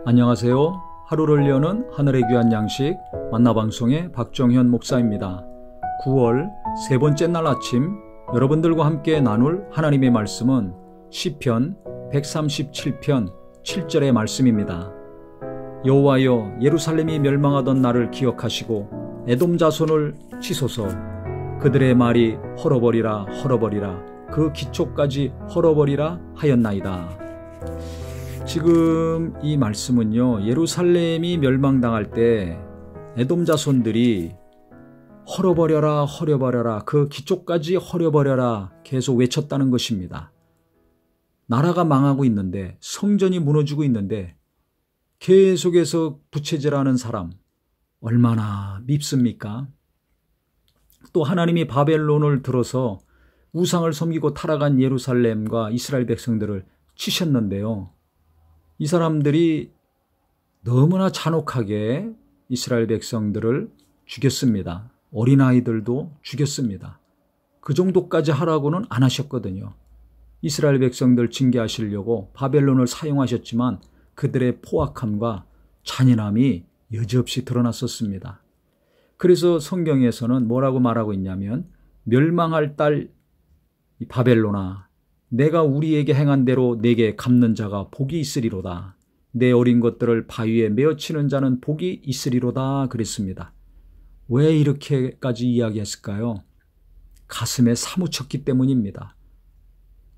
안녕하세요. 하루를 여는 하늘의 귀한 양식 만나방송의 박정현 목사입니다. 9월 세 번째 날 아침 여러분들과 함께 나눌 하나님의 말씀은 시편 137편 7절의 말씀입니다. 여호와여, 예루살렘이 멸망하던 날을 기억하시고 에돔 자손을 치소서. 그들의 말이 헐어버리라 헐어버리라 그 기초까지 헐어버리라 하였나이다. 지금 이 말씀은요, 예루살렘이 멸망당할 때 에돔 자손들이 헐어버려라 헐어버려라 그 기초까지 헐어버려라 계속 외쳤다는 것입니다. 나라가 망하고 있는데, 성전이 무너지고 있는데 계속해서 부채질하는 사람 얼마나 밉습니까? 또 하나님이 바벨론을 들어서 우상을 섬기고 타락한 예루살렘과 이스라엘 백성들을 치셨는데요, 이 사람들이 너무나 잔혹하게 이스라엘 백성들을 죽였습니다. 어린아이들도 죽였습니다. 그 정도까지 하라고는 안 하셨거든요. 이스라엘 백성들 징계하시려고 바벨론을 사용하셨지만 그들의 포악함과 잔인함이 여지없이 드러났었습니다. 그래서 성경에서는 뭐라고 말하고 있냐면, 멸망할 딸 바벨론아, 내가 우리에게 행한 대로 내게 갚는 자가 복이 있으리로다. 내 어린 것들을 바위에 메어치는 자는 복이 있으리로다 그랬습니다. 왜 이렇게까지 이야기했을까요? 가슴에 사무쳤기 때문입니다.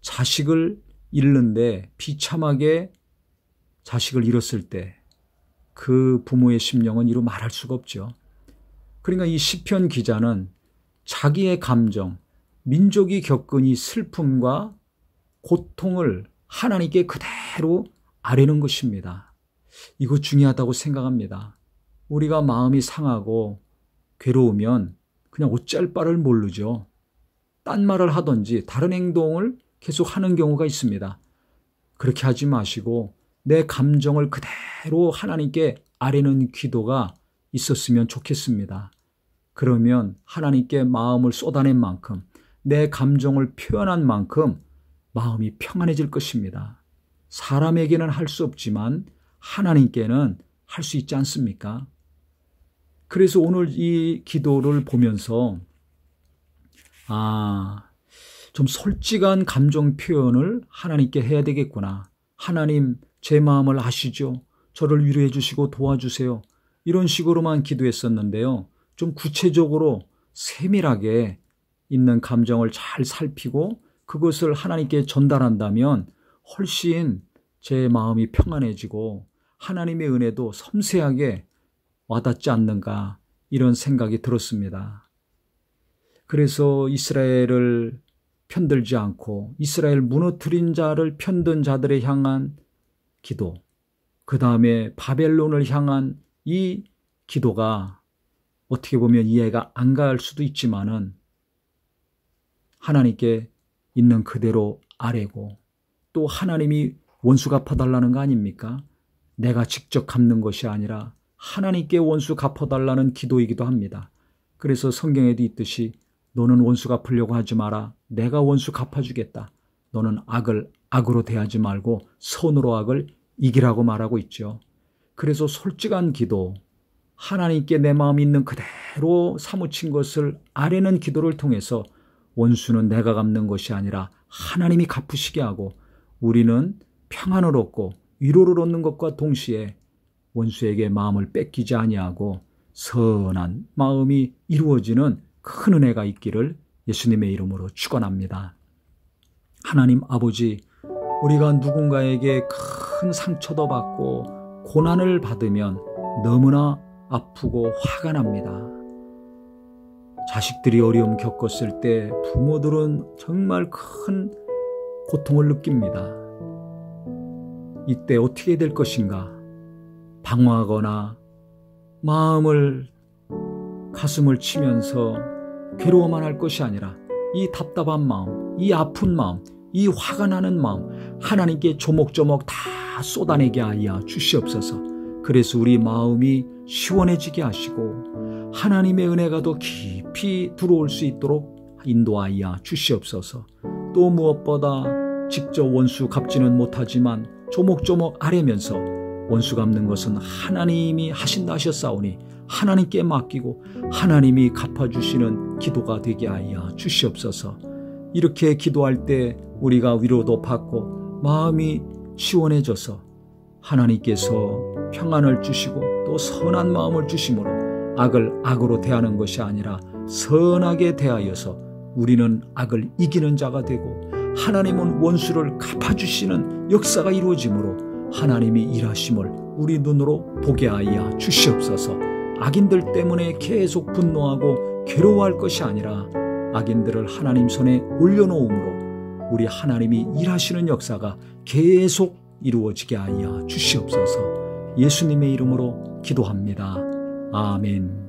자식을 잃는데, 비참하게 자식을 잃었을 때 그 부모의 심령은 이루 말할 수가 없죠. 그러니까 이 시편 기자는 자기의 감정, 민족이 겪은 이 슬픔과 고통을 하나님께 그대로 아뢰는 것입니다. 이거 중요하다고 생각합니다. 우리가 마음이 상하고 괴로우면 그냥 어찌할 바를 모르죠. 딴 말을 하든지 다른 행동을 계속 하는 경우가 있습니다. 그렇게 하지 마시고 내 감정을 그대로 하나님께 아뢰는 기도가 있었으면 좋겠습니다. 그러면 하나님께 마음을 쏟아낸 만큼, 내 감정을 표현한 만큼 마음이 평안해질 것입니다. 사람에게는 할 수 없지만 하나님께는 할 수 있지 않습니까? 그래서 오늘 이 기도를 보면서 좀 솔직한 감정 표현을 하나님께 해야 되겠구나. 하나님, 제 마음을 아시죠? 저를 위로해 주시고 도와주세요. 이런 식으로만 기도했었는데요, 좀 구체적으로 세밀하게 있는 감정을 잘 살피고 그것을 하나님께 전달한다면 훨씬 제 마음이 평안해지고 하나님의 은혜도 섬세하게 와닿지 않는가, 이런 생각이 들었습니다. 그래서 이스라엘을 편들지 않고 이스라엘 무너뜨린 자를 편든 자들에 향한 기도, 그 다음에 바벨론을 향한 이 기도가 어떻게 보면 이해가 안 갈 수도 있지만은 하나님께 있는 그대로 아뢰고, 또 하나님이 원수 갚아달라는 거 아닙니까? 내가 직접 갚는 것이 아니라 하나님께 원수 갚아달라는 기도이기도 합니다. 그래서 성경에도 있듯이 너는 원수 갚으려고 하지 마라. 내가 원수 갚아주겠다. 너는 악을 악으로 대하지 말고 선으로 악을 이기라고 말하고 있죠. 그래서 솔직한 기도, 하나님께 내 마음이 있는 그대로 사무친 것을 아뢰는 기도를 통해서 원수는 내가 갚는 것이 아니라 하나님이 갚으시게 하고, 우리는 평안을 얻고 위로를 얻는 것과 동시에 원수에게 마음을 뺏기지 아니하고 선한 마음이 이루어지는 큰 은혜가 있기를 예수님의 이름으로 축원합니다. 하나님 아버지, 우리가 누군가에게 큰 상처도 받고 고난을 받으면 너무나 아프고 화가 납니다. 자식들이 어려움 겪었을 때 부모들은 정말 큰 고통을 느낍니다. 이때 어떻게 될 것인가? 방황하거나 가슴을 치면서 괴로워만 할 것이 아니라 이 답답한 마음, 이 아픈 마음, 이 화가 나는 마음 하나님께 조목조목 다 쏟아내게 하여 주시옵소서. 그래서 우리 마음이 시원해지게 하시고 하나님의 은혜가 더 깊이 들어올 수 있도록 인도하여 주시옵소서. 또 무엇보다 직접 원수 갚지는 못하지만 조목조목 아뢰면서 원수 갚는 것은 하나님이 하신다 하셨사오니 하나님께 맡기고 하나님이 갚아주시는 기도가 되게 하여 주시옵소서. 이렇게 기도할 때 우리가 위로도 받고 마음이 시원해져서 하나님께서 평안을 주시고 또 선한 마음을 주심으로 악을 악으로 대하는 것이 아니라 선하게 대하여서 우리는 악을 이기는 자가 되고 하나님은 원수를 갚아주시는 역사가 이루어지므로 하나님이 일하심을 우리 눈으로 보게 하여 주시옵소서. 악인들 때문에 계속 분노하고 괴로워할 것이 아니라 악인들을 하나님 손에 올려놓음으로 우리 하나님이 일하시는 역사가 계속 이루어지게 하여 주시옵소서. 예수님의 이름으로 기도합니다. 아멘.